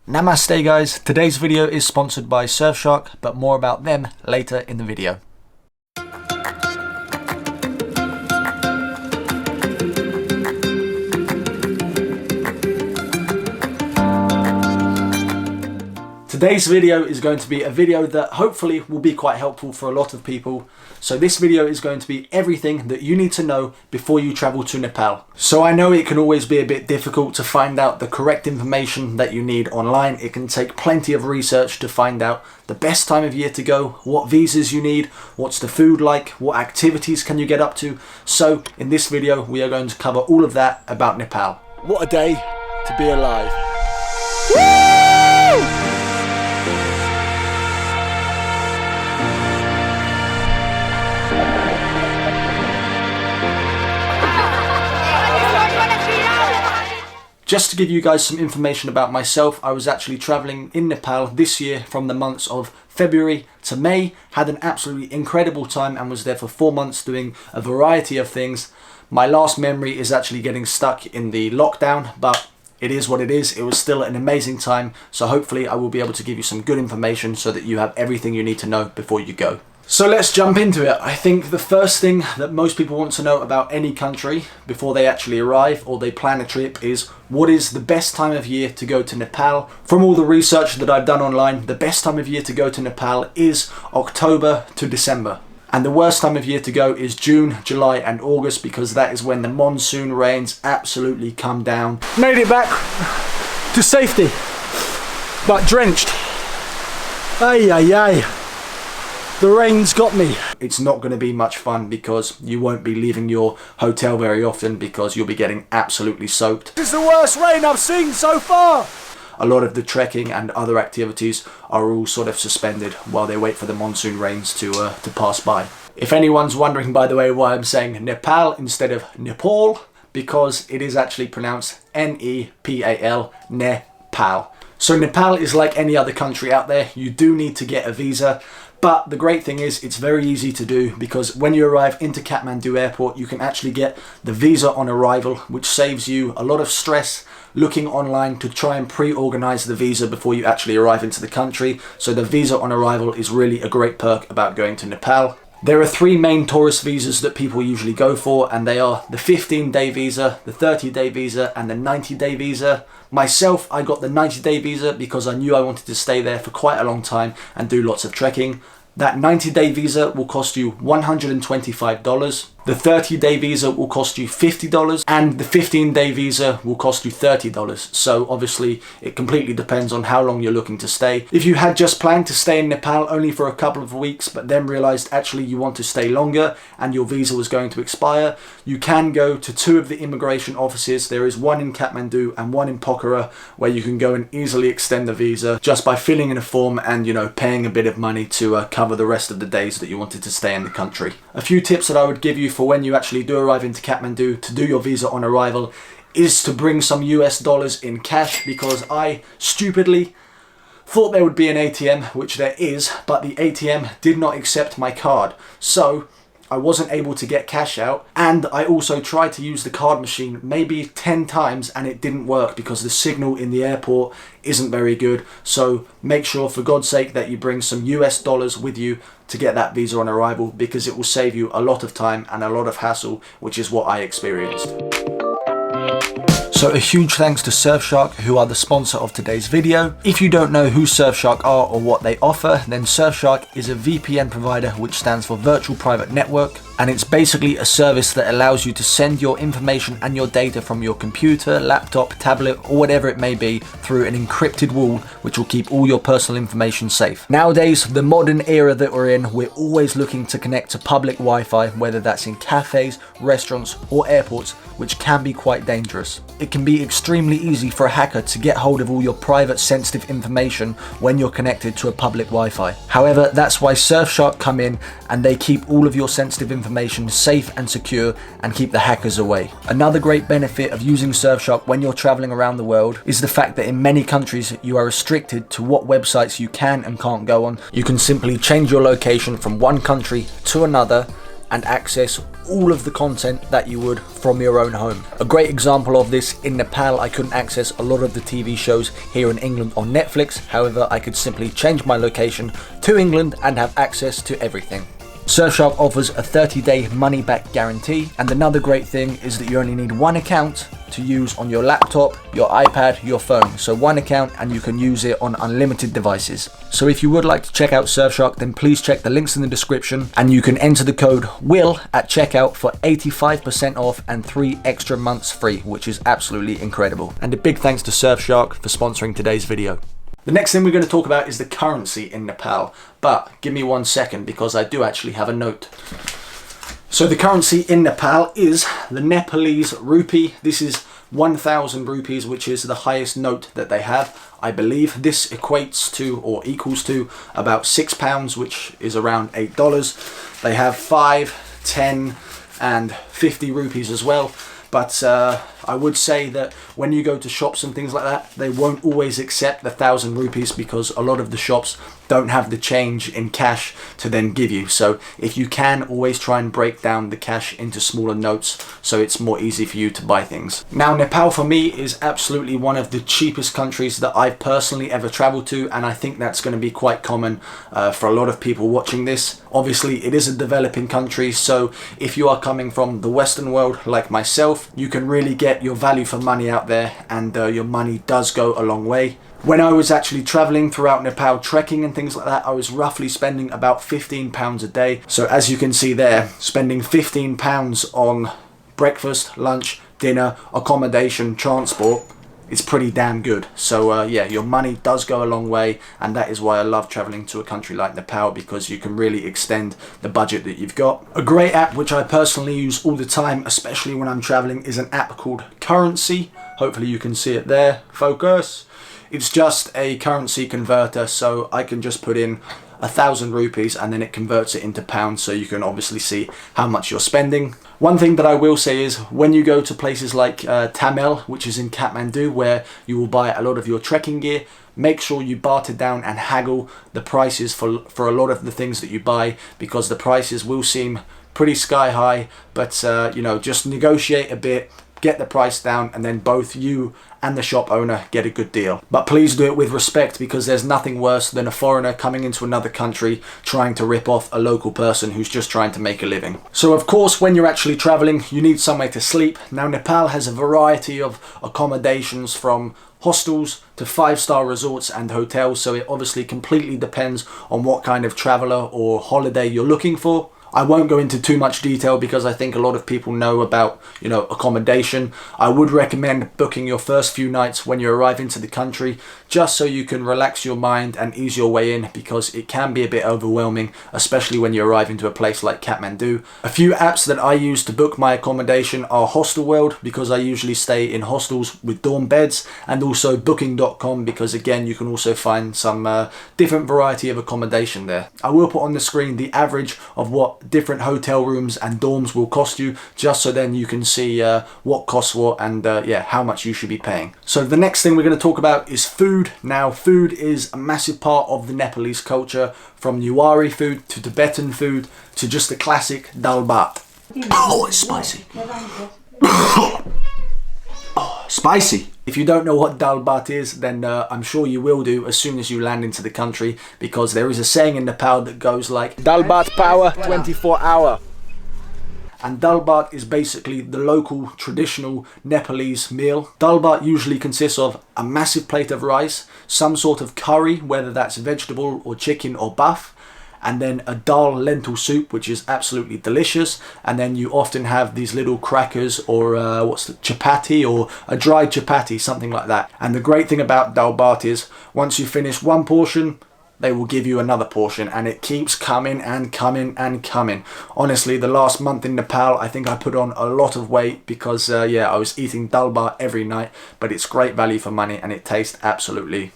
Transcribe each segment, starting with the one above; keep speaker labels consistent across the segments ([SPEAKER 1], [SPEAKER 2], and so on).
[SPEAKER 1] Namaste guys, today's video is sponsored by Surfshark, but more about them later in the video. Today's video is going to be a video that hopefully will be quite helpful for a lot of people. So this video is going to be everything that you need to know before you travel to Nepal. So I know it can always be a bit difficult to find out the correct information that you need online. It can take plenty of research to find out the best time of year to go, what visas you need, what's the food like, what activities can you get up to. So in this video, we are going to cover all of that about Nepal. What a day to be alive. Woo! Just to give you guys some information about myself, I was actually traveling in Nepal this year from the months of February to May, had an absolutely incredible time and was there for 4 months doing a variety of things. My last memory is actually getting stuck in the lockdown, but it is what it is. It was still an amazing time, so hopefully I will be able to give you some good information so that you have everything you need to know before you go. So let's jump into it. I think the first thing that most people want to know about any country before they actually arrive or they plan a trip is what is the best time of year to go to Nepal. From all the research that I've done online, the best time of year to go to Nepal is October to December. And the worst time of year to go is June, July and August, because that is when the monsoon rains absolutely come down. Made it back to safety, but drenched. Ay, ay, ay. The rain's got me. It's not going to be much fun because you won't be leaving your hotel very often because you'll be getting absolutely soaked. This is the worst rain I've seen so far. A lot of the trekking and other activities are all sort of suspended while they wait for the monsoon rains to pass by. If anyone's wondering, by the way, why I'm saying Nepal instead of Nepal, because it is actually pronounced N-E-P-A-L, Nepal. So Nepal is like any other country out there. You do need to get a visa. But the great thing is it's very easy to do because when you arrive into Kathmandu airport, you can actually get the visa on arrival, which saves you a lot of stress looking online to try and pre-organize the visa before you actually arrive into the country. So the visa on arrival is really a great perk about going to Nepal. There are 3 main tourist visas that people usually go for, and they are the 15-day visa, the 30-day visa, and the 90-day visa. Myself, I got the 90-day visa because I knew I wanted to stay there for quite a long time and do lots of trekking. That 90-day visa will cost you $125. The 30-day visa will cost you $50 and the 15-day visa will cost you $30. So obviously it completely depends on how long you're looking to stay. If you had just planned to stay in Nepal only for a couple of weeks but then realized actually you want to stay longer and your visa was going to expire, you can go to 2 of the immigration offices. There is one in Kathmandu and one in Pokhara where you can go and easily extend the visa just by filling in a form and, you know, paying a bit of money to cover the rest of the days that you wanted to stay in the country. A few tips that I would give you for when you actually do arrive into Kathmandu to do your visa on arrival is to bring some US dollars in cash, because I stupidly thought there would be an ATM, which there is, but the ATM did not accept my card. So I wasn't able to get cash out, and I also tried to use the card machine maybe 10 times and it didn't work because the signal in the airport isn't very good. So make sure for God's sake that you bring some US dollars with you to get that visa on arrival, because it will save you a lot of time and a lot of hassle, which is what I experienced. So a huge thanks to Surfshark, who are the sponsor of today's video. If you don't know who Surfshark are or what they offer, then Surfshark is a VPN provider, which stands for Virtual Private Network. And it's basically a service that allows you to send your information and your data from your computer, laptop, tablet, or whatever it may be through an encrypted wall, which will keep all your personal information safe. Nowadays, the modern era that we're in, we're always looking to connect to public Wi-Fi, whether that's in cafes, restaurants, or airports, which can be quite dangerous. It can be extremely easy for a hacker to get hold of all your private sensitive information when you're connected to a public Wi-Fi. However, that's why Surfshark come in and they keep all of your sensitive information safe and secure and keep the hackers away. Another great benefit of using Surfshark when you're traveling around the world is the fact that in many countries you are restricted to what websites you can and can't go on. You can simply change your location from one country to another, and access all of the content that you would from your own home. A great example of this, in Nepal I couldn't access a lot of the TV shows here in England on Netflix, however I could simply change my location to England and have access to everything. Surfshark offers a 30-day money-back guarantee, and another great thing is that you only need one account to use on your laptop, your iPad, your phone. So one account and you can use it on unlimited devices. So if you would like to check out Surfshark, then please check the links in the description, and you can enter the code WILL at checkout for 85% off and 3 extra months free, which is absolutely incredible. And a big thanks to Surfshark for sponsoring today's video. The next thing we're going to talk about is the currency in Nepal, but give me 1 second because I do actually have a note. So the currency in Nepal is the Nepalese rupee. This is 1,000 rupees, which is the highest note that they have. I believe this equates to or equals to about £6, which is around $8. They have 5, 10 and 50 rupees as well. But I would say that when you go to shops and things like that, they won't always accept the 1,000 rupees because a lot of the shops don't have the change in cash to then give you. So if you can, always try and break down the cash into smaller notes so it's more easy for you to buy things. Now, Nepal for me is absolutely one of the cheapest countries that I've personally ever traveled to, and I think that's going to be quite common for a lot of people watching this. Obviously, it is a developing country, so if you are coming from the Western world like myself, you can really get your value for money out there, and your money does go a long way. When I was actually traveling throughout Nepal, trekking and things like that, I was roughly spending about £15 a day. So as you can see there, spending £15 on breakfast, lunch, dinner, accommodation, transport, it's pretty damn good. So yeah, your money does go a long way, and that is why I love traveling to a country like Nepal, because you can really extend the budget that you've got. A great app which I personally use all the time, especially when I'm traveling, is an app called Currency. Hopefully you can see it there. Focus. It's just a currency converter, so I can just put in 1,000 rupees and then it converts it into pounds, so you can obviously see how much you're spending. One thing that I will say is when you go to places like Tamil, which is in Kathmandu, where you will buy a lot of your trekking gear, make sure you barter down and haggle the prices for a lot of the things that you buy, because the prices will seem pretty sky high, but you know, just negotiate a bit, get the price down, and then both you and the shop owner get a good deal. But please do it with respect, because there's nothing worse than a foreigner coming into another country trying to rip off a local person who's just trying to make a living. So of course, when you're actually traveling, you need somewhere to sleep. Now, Nepal has a variety of accommodations, from hostels to 5-star resorts and hotels, so it obviously completely depends on what kind of traveler or holiday you're looking for. I won't go into too much detail because I think a lot of people know about, you know, accommodation. I would recommend booking your first few nights when you arrive into the country, just so you can relax your mind and ease your way in, because it can be a bit overwhelming, especially when you arrive into a place like Kathmandu. A few apps that I use to book my accommodation are Hostelworld, because I usually stay in hostels with dorm beds, and also Booking.com, because again, you can also find some different variety of accommodation there. I will put on the screen the average of what different hotel rooms and dorms will cost you, just so then you can see what costs what, and yeah, how much you should be paying. So the next thing we're going to talk about is food. Now, food is a massive part of the Nepalese culture, from Newari food to Tibetan food to just the classic dal bhat. Oh, it's spicy. Oh, spicy. If you don't know what dal bhat is, then I'm sure you will do as soon as you land into the country, because there is a saying in Nepal that goes like, dal bhat power 24 hour. And dal bhat is basically the local traditional Nepalese meal. Dal bhat usually consists of a massive plate of rice, some sort of curry, whether that's vegetable or chicken or buff, and then a dal lentil soup, which is absolutely delicious. And then you often have these little crackers, or chapati, or a dried chapati, something like that. And the great thing about dal bhat is once you finish one portion, they will give you another portion, and it keeps coming and coming and coming. Honestly, the last month in Nepal, I think I put on a lot of weight because yeah, I was eating dal bhat every night, but it's great value for money and it tastes absolutely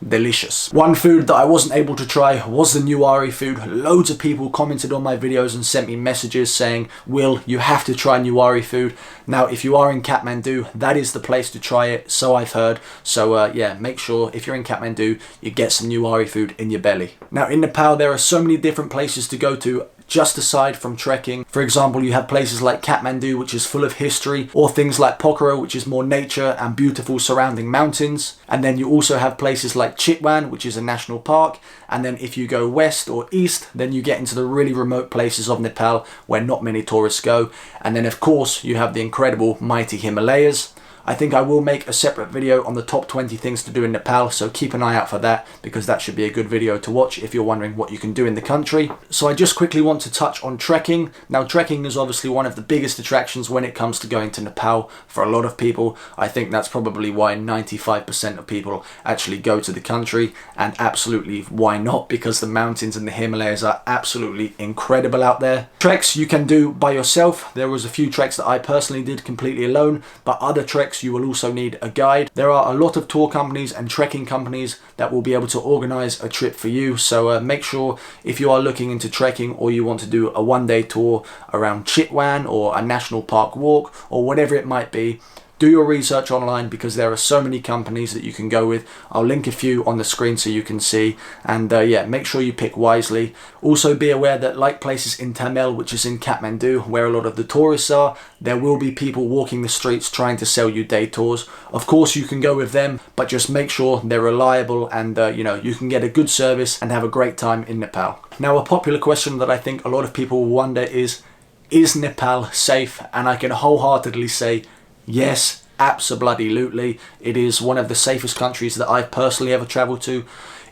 [SPEAKER 1] delicious. One food that I wasn't able to try was the Newari food. Loads of people commented on my videos and sent me messages saying, Will, you have to try Newari food. Now, if you are in Kathmandu, that is the place to try it, so I've heard. So yeah, make sure if you're in Kathmandu, you get some Newari food in your belly. Now, in Nepal, there are so many different places to go to. just aside from trekking. For example, you have places like Kathmandu, which is full of history, or things like Pokhara, which is more nature and beautiful surrounding mountains. And then you also have places like Chitwan, which is a national park. And then if you go west or east, then you get into the really remote places of Nepal where not many tourists go. And then of course you have the incredible mighty Himalayas. I think I will make a separate video on the top 20 things to do in Nepal, so keep an eye out for that, because that should be a good video to watch if you're wondering what you can do in the country. So I just quickly want to touch on trekking. Now, trekking is obviously one of the biggest attractions when it comes to going to Nepal for a lot of people. I think that's probably why 95% of people actually go to the country, and absolutely why not, because the mountains and the Himalayas are absolutely incredible out there. Treks you can do by yourself. There was a few treks that I personally did completely alone, but other treks you will also need a guide. There are a lot of tour companies and trekking companies that will be able to organize a trip for you, so make sure if you are looking into trekking or you want to do a one-day tour around Chitwan or a national park walk or whatever it might be, do your research online, because there are so many companies that you can go with. I'll link a few on the screen so you can see, and yeah, make sure you pick wisely. Also be aware that, like places in Tamil, which is in Kathmandu, where a lot of the tourists are, there will be people walking the streets trying to sell you day tours. Of course you can go with them, but just make sure they're reliable and you know, you can get a good service and have a great time in Nepal. Now, a popular question that I think a lot of people wonder is Nepal safe? And I can wholeheartedly say yes, abso-bloody-lutely. It is one of the safest countries that I've personally ever travelled to.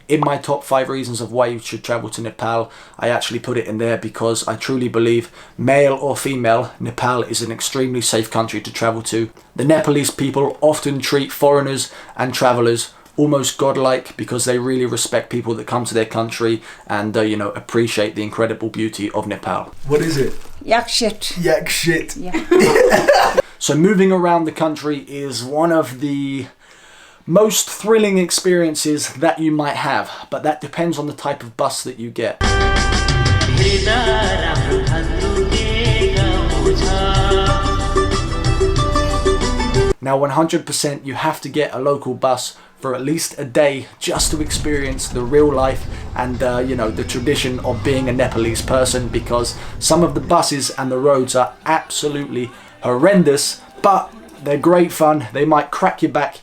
[SPEAKER 1] In my top 5 reasons of why you should travel to Nepal, I actually put it in there because I truly believe, male or female, Nepal is an extremely safe country to travel to. The Nepalese people often treat foreigners and travellers almost godlike, because they really respect people that come to their country and you know, appreciate the incredible beauty of Nepal. What is it?
[SPEAKER 2] Yak shit.
[SPEAKER 1] Yak shit.
[SPEAKER 2] Yeah.
[SPEAKER 1] So moving around the country is one of the most thrilling experiences that you might have, but that depends on the type of bus that you get. Now 100% you have to get a local bus for at least a day just to experience the real life and you know, the tradition of being a Nepalese person, because some of the buses and the roads are absolutely horrendous, but they're great fun. They might crack your back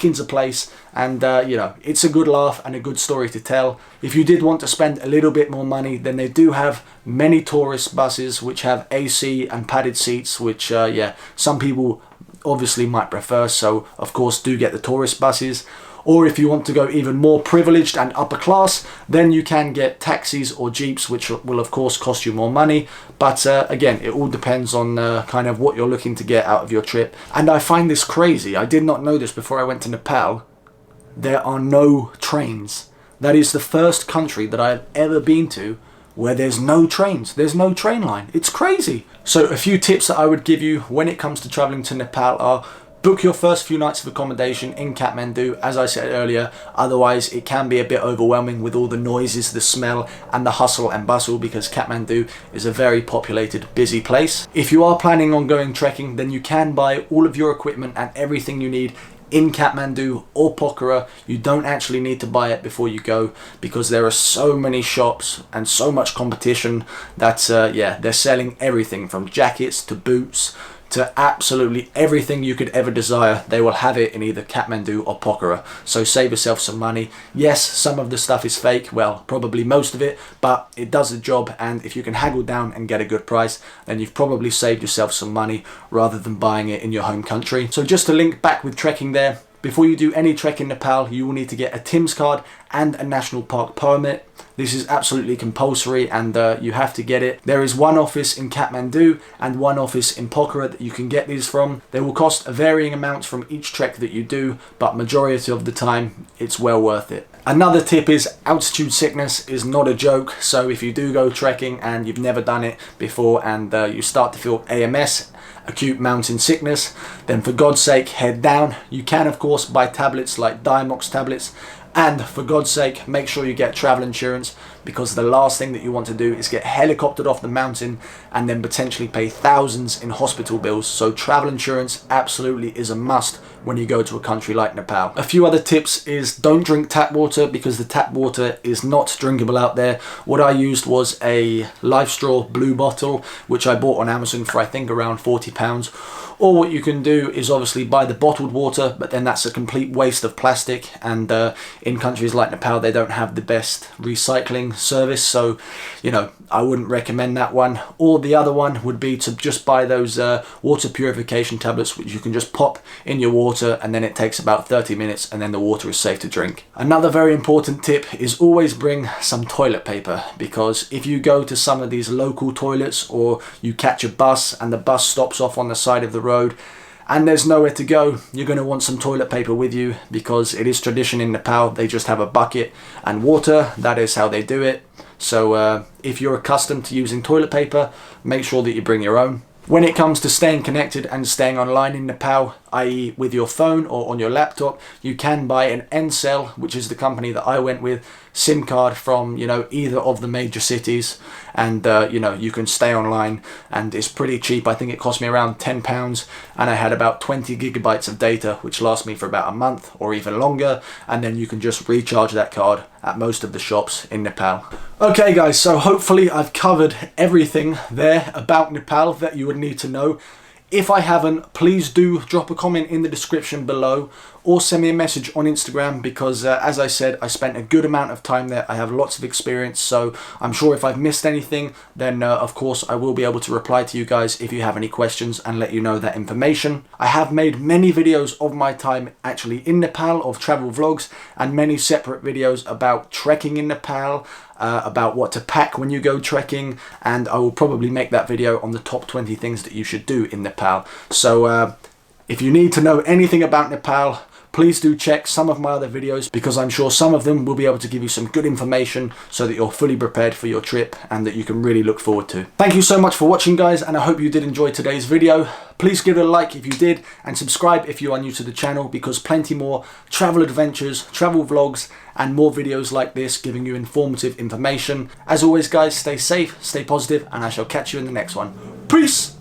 [SPEAKER 1] into place, and you know, it's a good laugh and a good story to tell. If you did want to spend a little bit more money, then they do have many tourist buses which have AC and padded seats, which yeah, some people obviously might prefer, so of course do get the tourist buses. Or if you want to go even more privileged and upper class, then you can get taxis or jeeps, which will of course cost you more money. But again, it all depends on kind of what you're looking to get out of your trip. And I find this crazy. I did not know this before I went to Nepal. There are no trains. That is the first country that I've ever been to where there's no trains. There's no train line. It's crazy. So a few tips that I would give you when it comes to traveling to Nepal are: book your first few nights of accommodation in Kathmandu, as I said earlier. Otherwise it can be a bit overwhelming with all the noises, the smell and the hustle and bustle, because Kathmandu is a very populated, busy place. If you are planning on going trekking, then you can buy all of your equipment and everything you need in Kathmandu or Pokhara. You don't actually need to buy it before you go, because there are so many shops and so much competition that yeah, they're selling everything from jackets to boots to absolutely everything you could ever desire. They will have it in either Kathmandu or Pokhara, so save yourself some money. Yes, some of the stuff is fake, well, probably most of it, but it does the job, and if you can haggle down and get a good price, then you've probably saved yourself some money rather than buying it in your home country. So just to link back with trekking there, before you do any trek in Nepal, you will need to get a TIMS card and a national park permit. This is absolutely compulsory, and you have to get it. There is one office in Kathmandu and one office in Pokhara that you can get these from. They will cost a varying amount from each trek that you do, but majority of the time it's well worth it. Another tip is altitude sickness is not a joke. So if you do go trekking and you've never done it before and you start to feel AMS, acute mountain sickness, then for God's sake head down. You can of course buy tablets like Diamox tablets, and for God's sake make sure you get travel insurance, because the last thing that you want to do is get helicoptered off the mountain and then potentially pay thousands in hospital bills. So travel insurance absolutely is a must when you go to a country like Nepal. A few other tips is don't drink tap water, because the tap water is not drinkable out there. What I used was a Life Straw blue bottle, which I bought on Amazon for I think around £40. Or what you can do is obviously buy the bottled water, but then that's a complete waste of plastic, and in countries like Nepal they don't have the best recycling service, so you know, I wouldn't recommend that one. Or the other one would be to just buy those water purification tablets, which you can just pop in your water, and then it takes about 30 minutes and then the water is safe to drink. Another very important tip is always bring some toilet paper, because if you go to some of these local toilets or you catch a bus and the bus stops off on the side of the road and there's nowhere to go, you're going to want some toilet paper with you, because it is tradition in Nepal. They just have a bucket and water. That is how they do it. So if you're accustomed to using toilet paper, make sure that you bring your own. When it comes to staying connected and staying online in Nepal, i.e. with your phone or on your laptop, you can buy an Ncell, which is the company that I went with, SIM card from, you know, either of the major cities, and you know, you can stay online and it's pretty cheap. I think it cost me around £10 and I had about 20 gigabytes of data, which lasts me for about a month or even longer, and then you can just recharge that card at most of the shops in Nepal. Okay guys, so hopefully I've covered everything there about Nepal that you would need to know. If I haven't, please do drop a comment in the description below, or send me a message on Instagram, because as I said, I spent a good amount of time there. I have lots of experience, so I'm sure if I've missed anything, then of course I will be able to reply to you guys if you have any questions and let you know that information. I have made many videos of my time actually in Nepal, of travel vlogs, and many separate videos about trekking in Nepal, about what to pack when you go trekking, and I will probably make that video on the top 20 things that you should do in Nepal. So if you need to know anything about Nepal, please do check some of my other videos, because I'm sure some of them will be able to give you some good information so that you're fully prepared for your trip and that you can really look forward to. Thank you so much for watching guys, and I hope you did enjoy today's video. Please give it a like if you did, and subscribe if you are new to the channel, because plenty more travel adventures, travel vlogs, and more videos like this giving you informative information. As always guys, stay safe, stay positive, and I shall catch you in the next one. Peace!